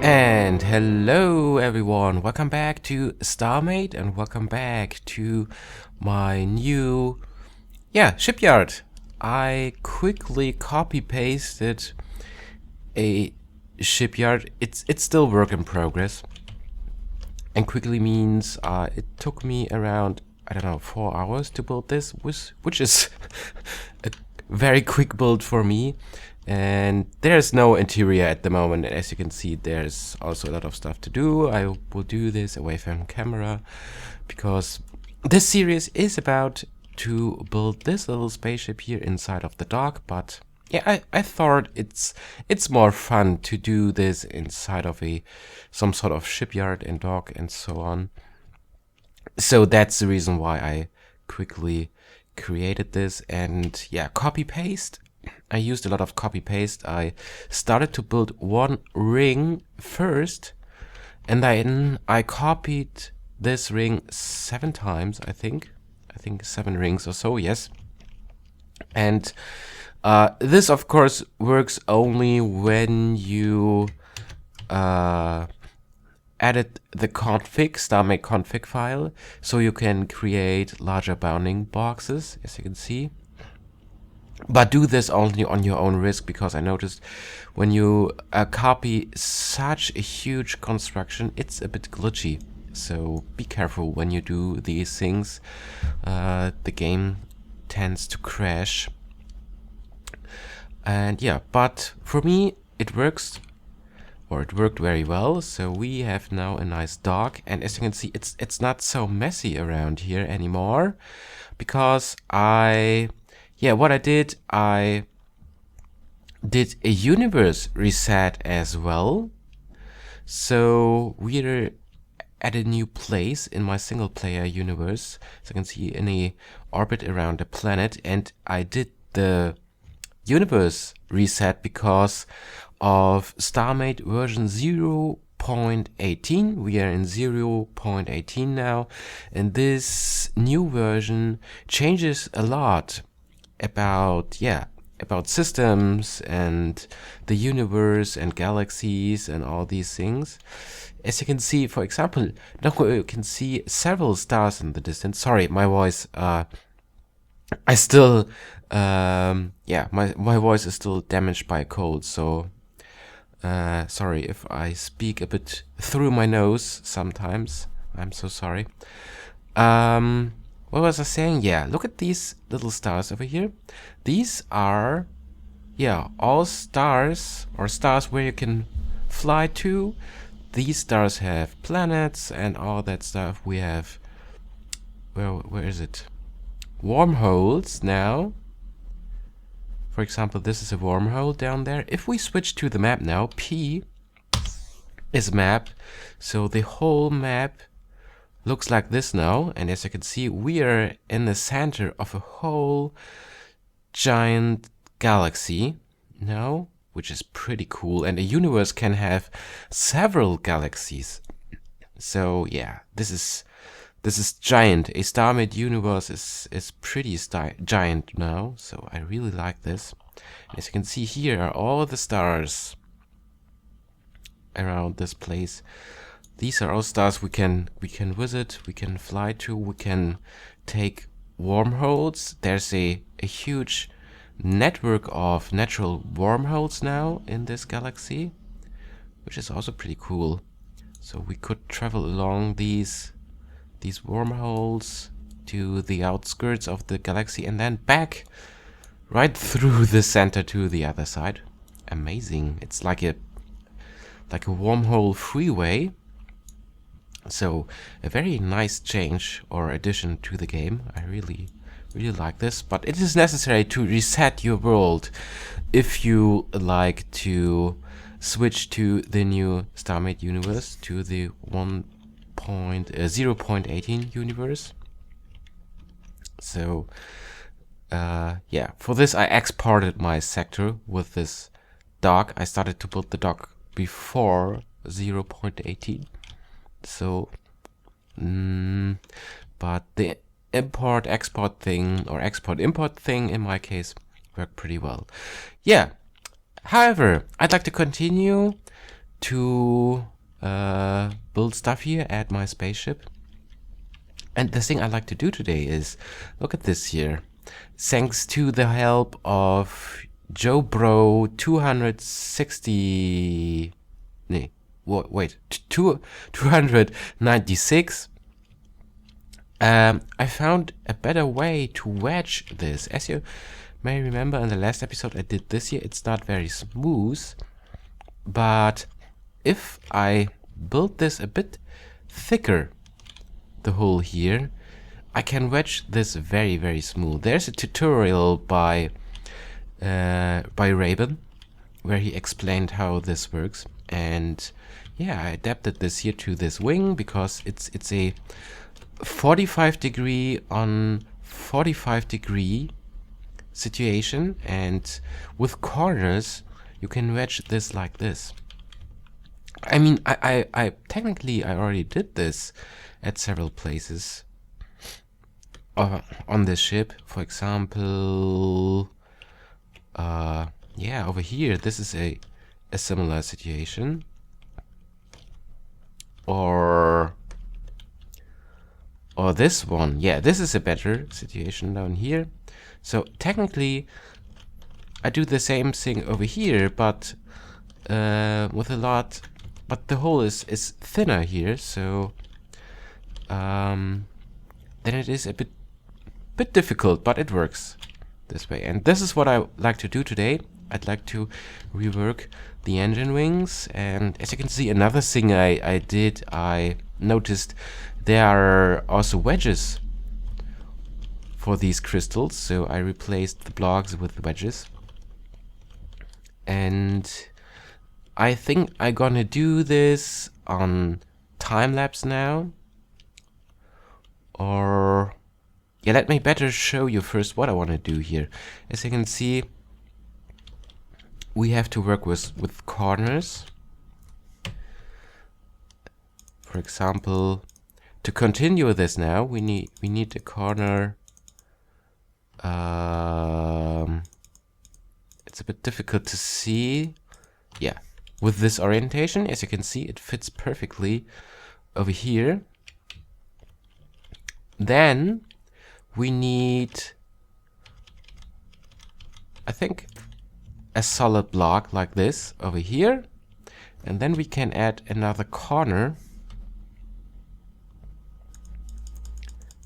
And hello everyone, welcome back to Starmade and welcome back to my new Shipyard. I quickly copy pasted a shipyard. It's still work in progress, and quickly means it took me around, I don't know, 4 hours to build this, which is a very quick build for me. And there's no interior at the moment. As you can see, there's also a lot of stuff to do. I will do this away from camera because this series is about to build this little spaceship here inside of the dock. But yeah, I thought it's more fun to do this inside of some sort of shipyard and dock and so on. So that's the reason why I quickly created this. And yeah, copy paste. I used a lot of copy paste. I started to build one ring first, and then I copied this ring 7 times, I think 7 rings or so, yes. And this of course works only when you added the Starmade config file, so you can create larger bounding boxes, as you can see. But do this only on your own risk, because I noticed when you copy such a huge construction, it's a bit glitchy. So be careful when you do these things. The game tends to crash. And yeah, but for me it works, or it worked very well. So we have now a nice dock, and as you can see, it's not so messy around here anymore, because what I did a universe reset as well. So we're at a new place in my single player universe. So you can see in a orbit around the planet, and I did the universe reset because of Starmade version 0.18. We are in 0.18 now, and this new version changes a lot about systems and the universe and galaxies and all these things. As you can see, for example, now you can see several stars in the distance. Sorry, my voice, I still my voice is still damaged by a cold, so sorry if I speak a bit through my nose sometimes. I'm so sorry. What was I saying? Yeah, look at these little stars over here. These are, all stars, or stars where you can fly to. These stars have planets and all that stuff. We have, where is it? Wormholes now. For example, this is a wormhole down there. If we switch to the map now, P is map. So the whole map looks like this now, and as you can see, we are in the center of a whole giant galaxy now, which is pretty cool. And a universe can have several galaxies. So yeah, this is giant. A Starmade universe is pretty giant now, so I really like this. And as you can see, here are all the stars around this place. These are all stars we can visit, we can fly to, we can take wormholes. There's a huge network of natural wormholes now in this galaxy, which is also pretty cool. So we could travel along these wormholes to the outskirts of the galaxy and then back right through the center to the other side. Amazing. It's like a wormhole freeway. So a very nice change or addition to the game. I really like this, but it is necessary to reset your world if you like to switch to the new Starmade universe, to the 0.18 universe. So for this I exported my sector with this dock. I started to build the dock before 0.18. So, but the import-export thing, or export-import thing in my case, worked pretty well. Yeah, however, I'd like to continue to build stuff here at my spaceship. And the thing I like to do today is look at this here. Thanks to the help of Joe Bro 260. Nee, wait, 296. I found a better way to wedge this. As you may remember, in the last episode I did this here. It's not very smooth, but if I build this a bit thicker, the hole here, I can wedge this very, very smooth. There's a tutorial by Raven where he explained how this works, and yeah, I adapted this here to this wing because it's a 45 degree on 45 degree situation, and with corners you can wedge this like this. I mean, I technically I already did this at several places on this ship. For example, yeah, over here, this is a similar situation. Or this one, yeah, this is a better situation down here. So technically, I do the same thing over here, but with a lot. But the hole is thinner here, so then it is a bit difficult, but it works this way. And this is what I like to do today. I'd like to rework the engine wings, and as you can see, another thing I noticed there are also wedges for these crystals, so I replaced the blocks with wedges. And I think I'm gonna do this on time-lapse now. Or yeah, let me better show you first what I want to do here. As you can see, we have to work with corners. For example, to continue this now, we need a corner. It's a bit difficult to see. Yeah, with this orientation, as you can see, it fits perfectly over here. Then we need, I think, a solid block like this over here, and then we can add another corner.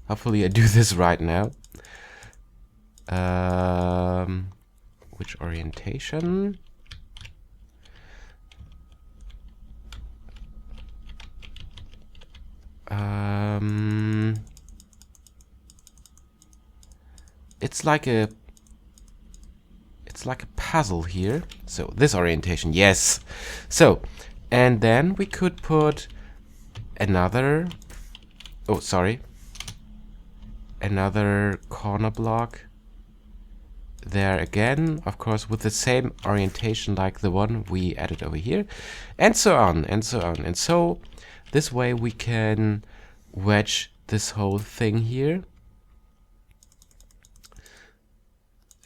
Hopefully I do this right now. Which orientation? It's like a puzzle here. So this orientation, yes. So, and then we could put another, oh sorry, another corner block there again, of course with the same orientation like the one we added over here, and so on and so on. And so this way we can wedge this whole thing here.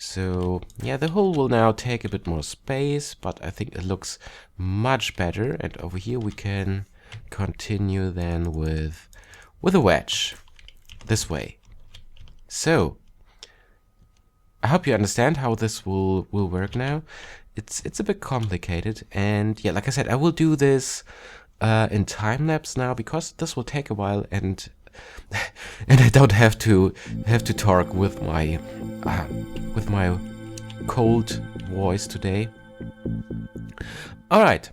So yeah, the hole will now take a bit more space, but I think it looks much better. And over here we can continue then with a wedge this way. So I hope you understand how this will work now. It's a bit complicated, and yeah, like I said, I will do this in time lapse now because this will take a while, and and I don't have to talk with my cold voice today. All right.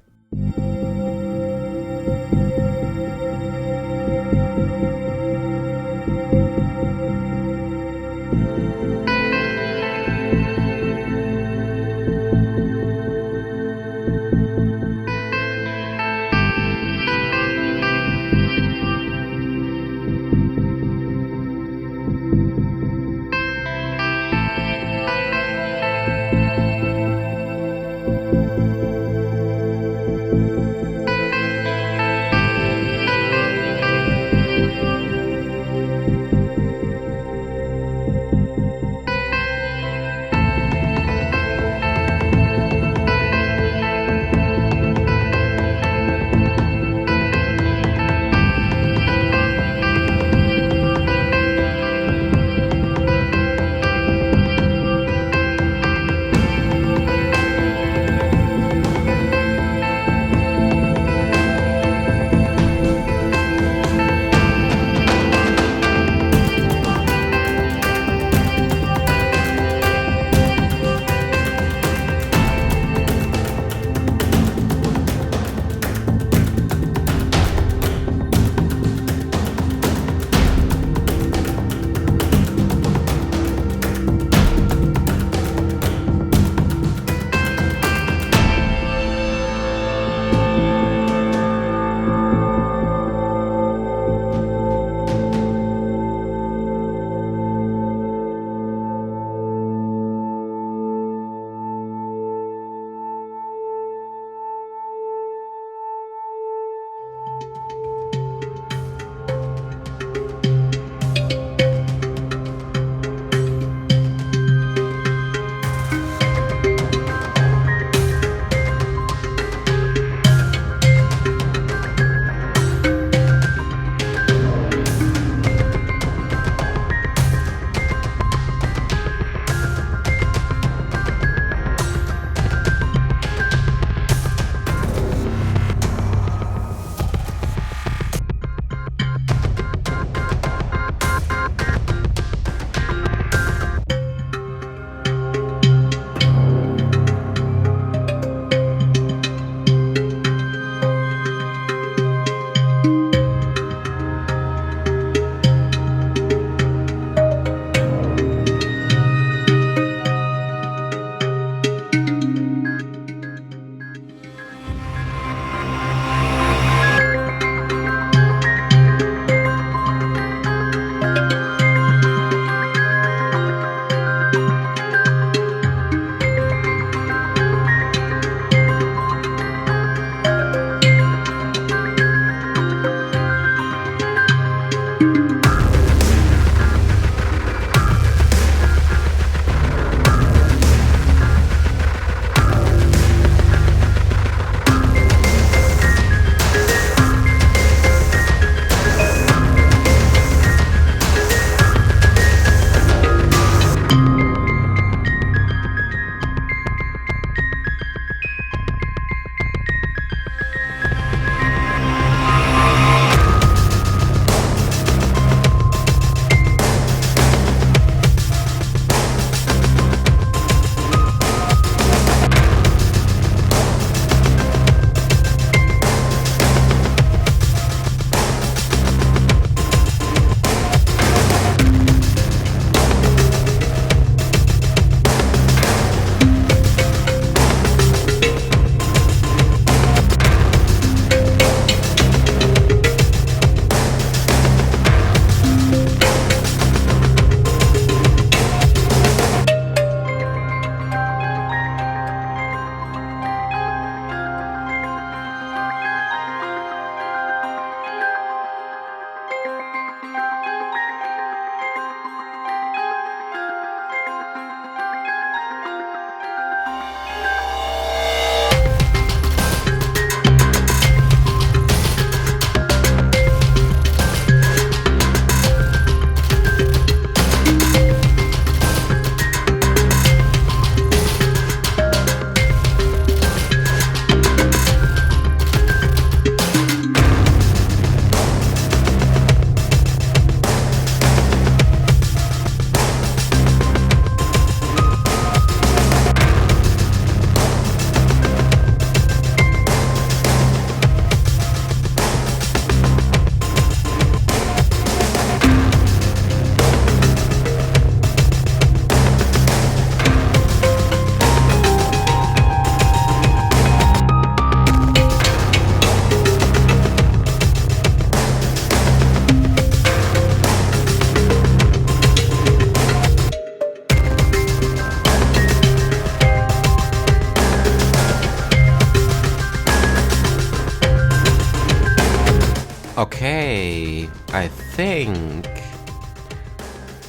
Okay, I think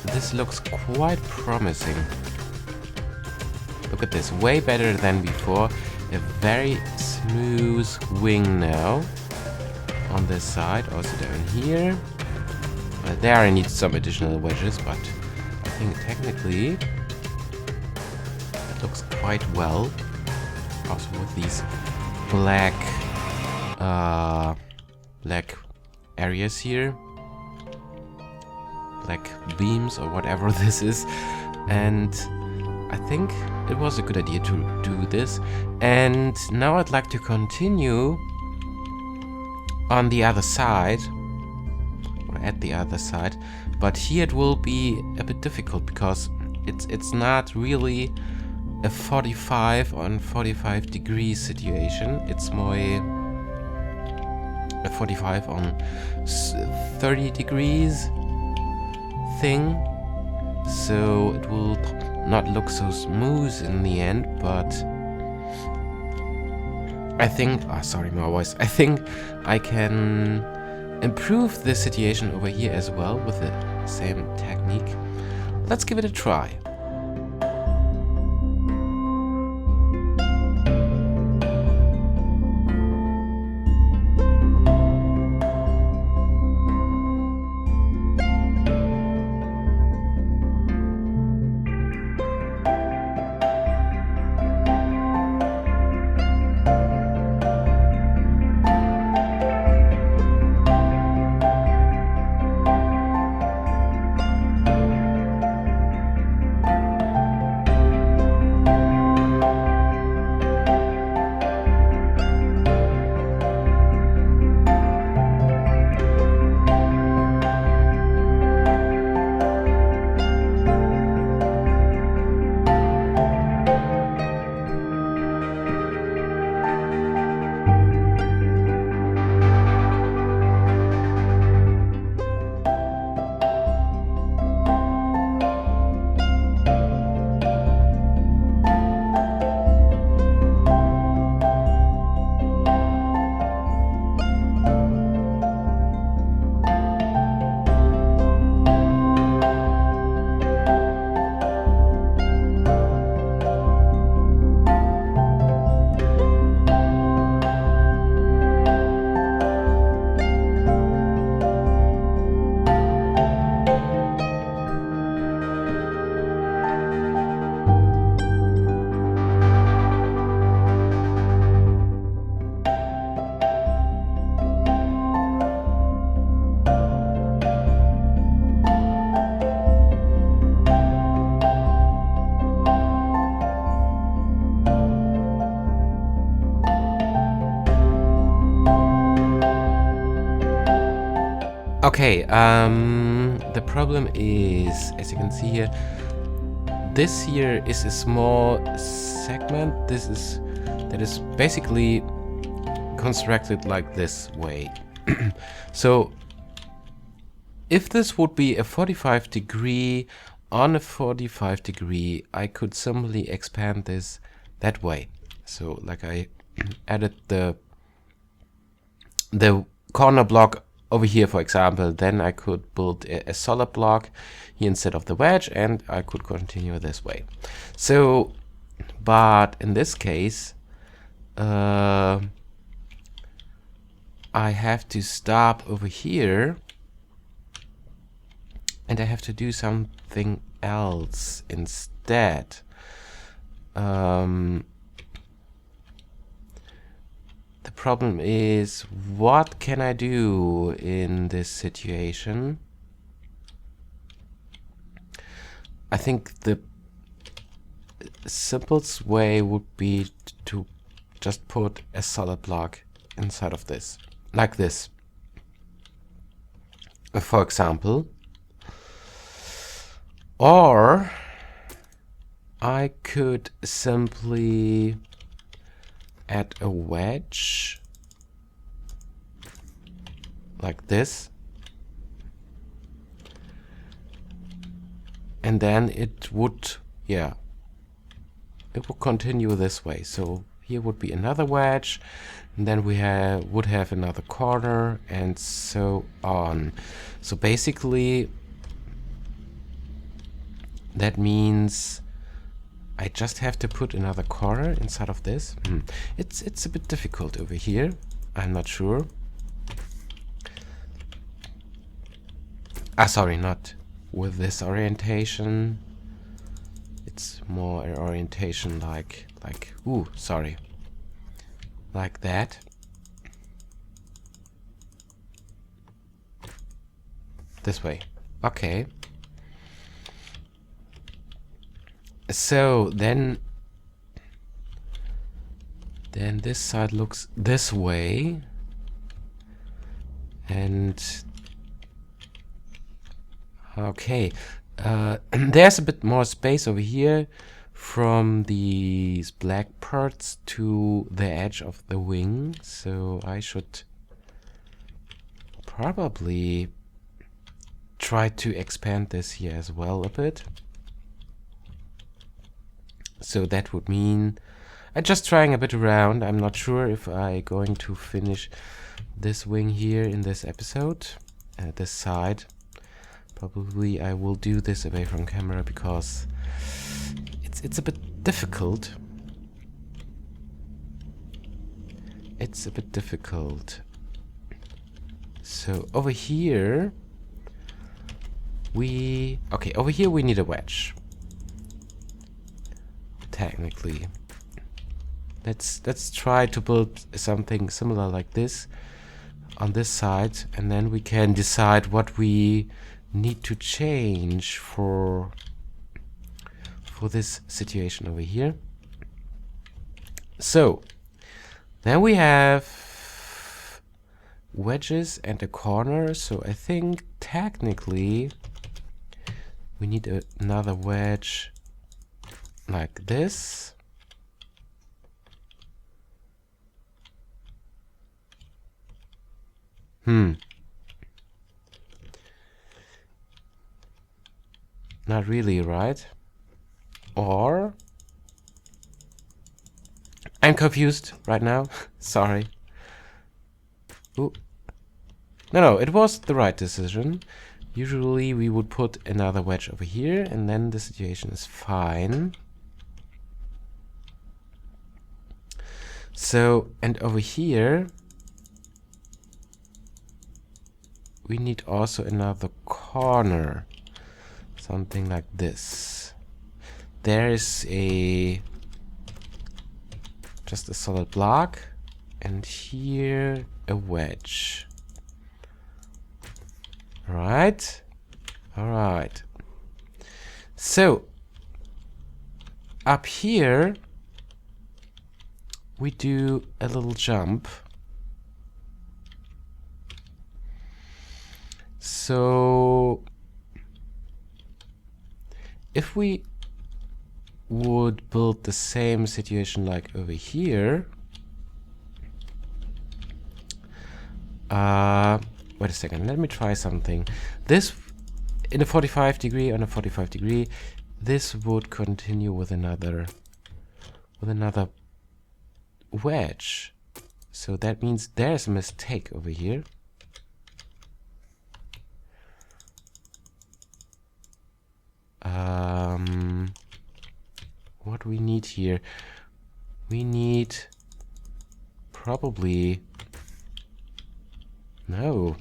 this looks quite promising. Look at this, way better than before. A very smooth wing now on this side, also down here. There I need some additional wedges, but I think technically it looks quite well. Also with these black areas here, black beams or whatever this is, and I think it was a good idea to do this. And now I'd like to continue on the other side, or at the other side, but here it will be a bit difficult because it's not really a 45 on 45 degrees situation. It's more a 45 on 30 degrees thing, so it will not look so smooth in the end, but I think, sorry my voice, I think I can improve the situation over here as well with the same technique. Let's give it a try. Okay, the problem is, as you can see here, this here is a small segment. That is basically constructed like this way. So if this would be a 45 degree on a 45 degree, I could simply expand this that way. So like I added the corner block over here, for example, then I could build a solid block here instead of the wedge, and I could continue this way. So, but in this case, I have to stop over here, and I have to do something else instead. The problem is, what can I do in this situation? I think the simplest way would be to just put a solid block inside of this, like this. For example. Or I could simply add a wedge like this, and then it would, yeah, it would continue this way. So here would be another wedge, and then we would have another corner, and so on. So basically that means I just have to put another corner inside of this. It's a bit difficult over here. I'm not sure. Sorry, not with this orientation. It's more an orientation like ooh, sorry. Like that. This way. Okay. So then this side looks this way, and okay, there's a bit more space over here from these black parts to the edge of the wing, so I should probably try to expand this here as well a bit. So that would mean I'm just trying a bit around. I'm not sure if I'm going to finish this wing here in this episode, this side. Probably I will do this away from camera because it's a bit difficult. It's a bit difficult. So over here over here we need a wedge. Technically, let's try to build something similar like this on this side, and then we can decide what we need to change for this situation over here. So then we have wedges and a corner, so I think technically we need another wedge like this. Not really, right? Or I'm confused right now. Sorry. Ooh. No, it was the right decision. Usually we would put another wedge over here, and then the situation is fine. So, and over here we need also another corner, something like this. There is just a solid block, and here a wedge. Right? Alright. So up here we do a little jump. So if we would build the same situation like over here, wait a second, let me try something. This in a 45 degree on a 45 degree, this would continue with another wedge. So that means there's a mistake over here. What we need here? We need probably no.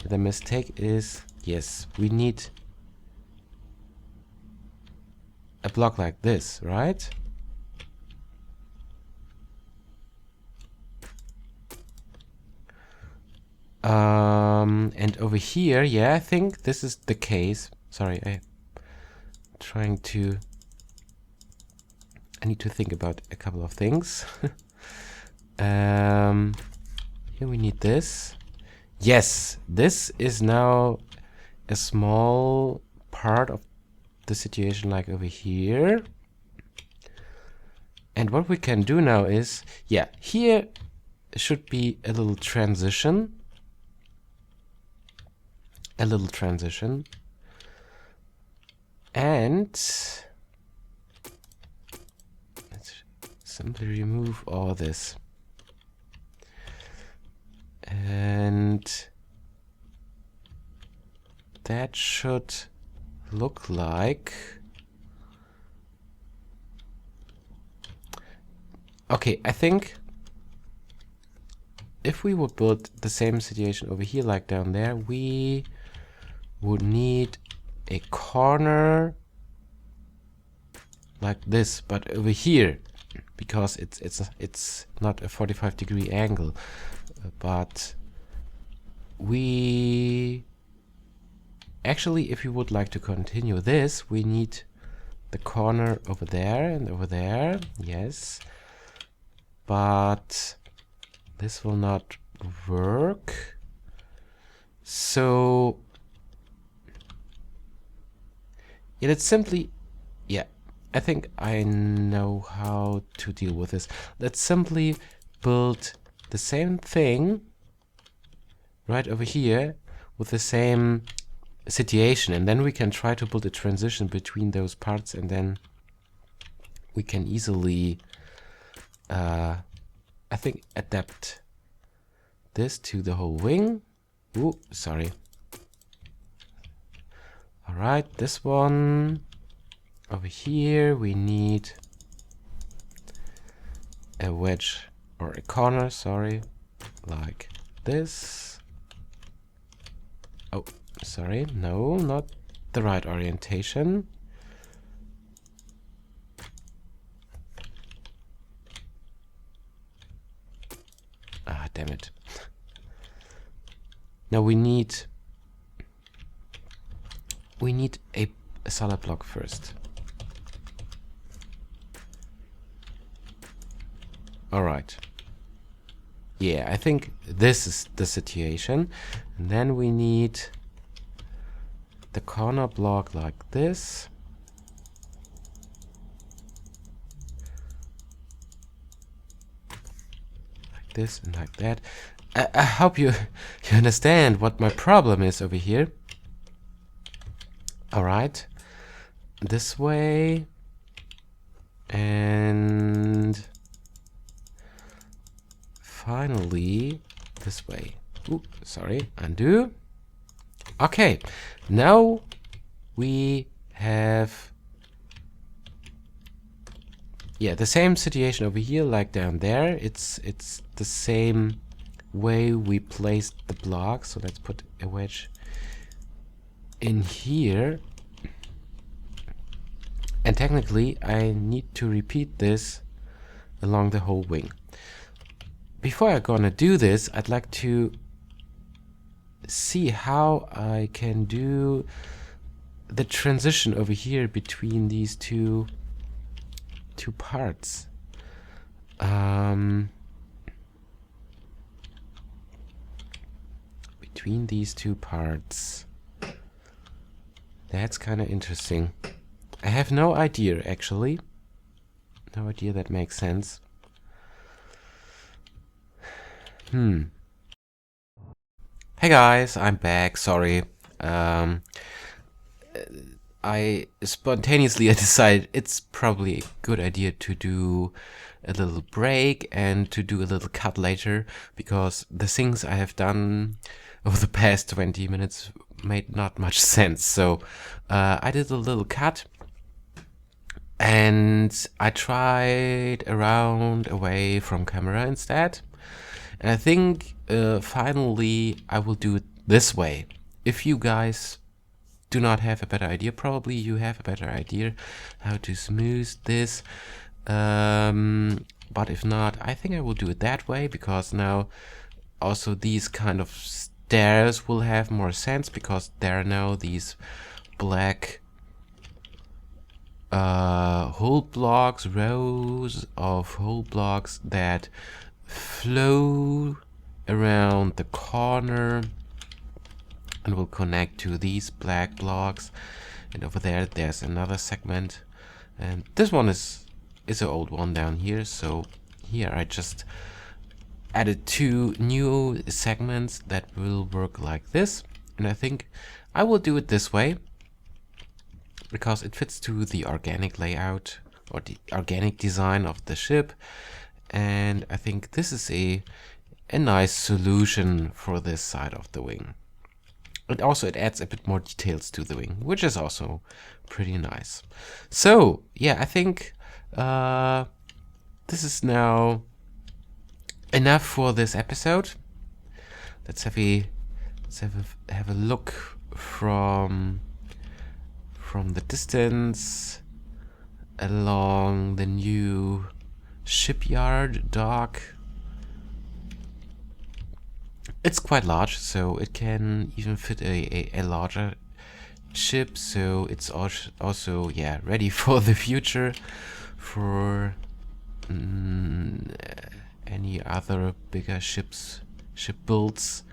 The mistake is, yes, we need a block like this, right? And over here, yeah, I think this is the case. Sorry, I need to think about a couple of things. Here we need this. Yes, this is now a small part of the situation like over here. And what we can do now is, yeah, here should be a little transition. And simply remove all this. And that should look like... Okay, I think if we would build the same situation over here like down there, we would need a corner like this, but over here, because it's not a 45-degree angle, but we actually, if you would like to continue this, we need the corner over there and over there, yes, but this will not work. So yeah, it's simply, yeah, I think I know how to deal with this. Let's simply build the same thing right over here with the same situation, and then we can try to build a transition between those parts, and then we can easily I think adapt this to the whole wing. Ooh, sorry. Alright, this one over here, we need a wedge or a corner, sorry, like this. Oh, sorry, no, not the right orientation. Ah, damn it. Now we need a solid block first. All right. Yeah, I think this is the situation. And then we need the corner block like this. Like this and like that. I hope you understand what my problem is over here. All right. This way. And finally this way. Ooh, sorry, undo. Okay, now we have the same situation over here like down there. It's the same way we placed the block. So let's put a wedge in here, and technically I need to repeat this along the whole wing. Before I'm gonna do this, I'd like to see how I can do the transition over here between these two parts. Between these two parts. That's kind of interesting. I have no idea, actually. No idea that makes sense. Hey guys, I'm back. Sorry. I spontaneously decided it's probably a good idea to do a little break and to do a little cut later, because the things I have done over the past 20 minutes made not much sense. So I did a little cut and I tried around away from camera instead. And I think finally I will do it this way. If you guys do not have a better idea, probably you have a better idea how to smooth this. But if not, I think I will do it that way, because now also these kind of stairs will have more sense, because there are now these black hole blocks, rows of hole blocks that flow around the corner and will connect to these black blocks. And over there there's another segment, and this one is an old one down here. So here I just added 2 new segments that will work like this, and I think I will do it this way because it fits to the organic layout or the organic design of the ship. And I think this is a nice solution for this side of the wing. And also it adds a bit more details to the wing, which is also pretty nice. So yeah, I think this is now enough for this episode. Let's have a look from the distance along the new shipyard dock. It's quite large, so it can even fit a larger ship, so it's also yeah, ready for the future, for any other bigger ship builds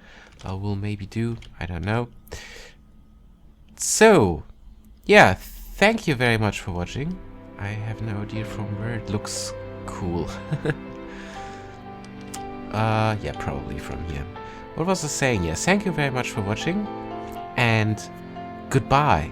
I will maybe do, I don't know. So yeah, thank you very much for watching. I have no idea from where it looks cool. Yeah, probably from here. What was I saying? Yes, thank you very much for watching, and goodbye.